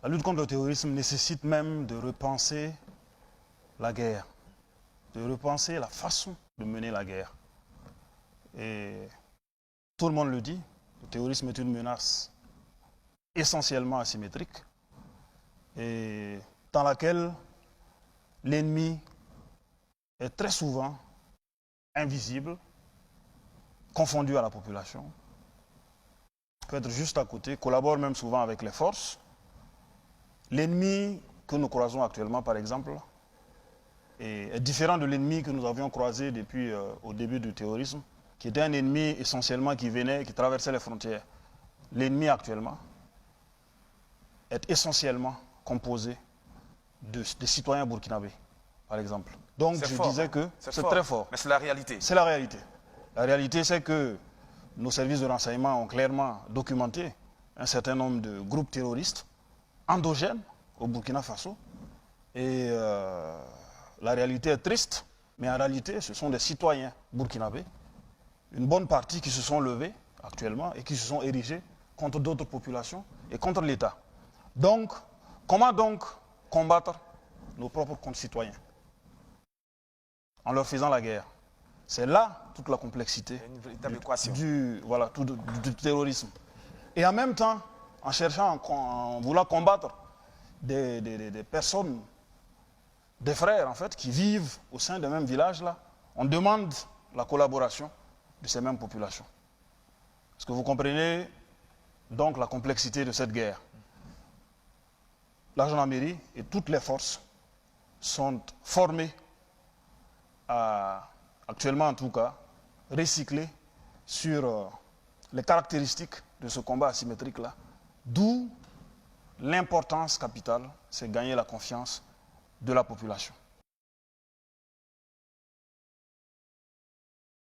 La lutte contre le terrorisme nécessite même de repenser la guerre, de repenser la façon de mener la guerre. Et tout le monde le dit, le terrorisme est une menace essentiellement asymétrique et dans laquelle l'ennemi est très souvent invisible, confondu à la population, peut être juste à côté, collabore même souvent avec les forces. L'ennemi que nous croisons actuellement, par exemple, est différent de l'ennemi que nous avions croisé depuis au début du terrorisme, qui était un ennemi essentiellement qui venait, qui traversait les frontières. L'ennemi actuellement est essentiellement composé de citoyens burkinabés, par exemple. Donc je disais que c'est très fort. Mais c'est la réalité. C'est la réalité. La réalité, c'est que nos services de renseignement ont clairement documenté un certain nombre de groupes terroristes endogènes au Burkina Faso. Et la réalité est triste, mais en réalité, ce sont des citoyens burkinabés, une bonne partie qui se sont levés actuellement et qui se sont érigés contre d'autres populations et contre l'État. Donc, comment donc combattre nos propres concitoyens en leur faisant la guerre? C'est là toute la complexité du terrorisme. Et en même temps, en cherchant, en voulant combattre des personnes, des frères en fait, qui vivent au sein des mêmes villages là, on demande la collaboration de ces mêmes populations. Est-ce que vous comprenez donc la complexité de cette guerre? La gendarmerie et toutes les forces sont formées actuellement en tout cas, recycler sur les caractéristiques de ce combat asymétrique-là, d'où l'importance capitale, c'est gagner la confiance de la population.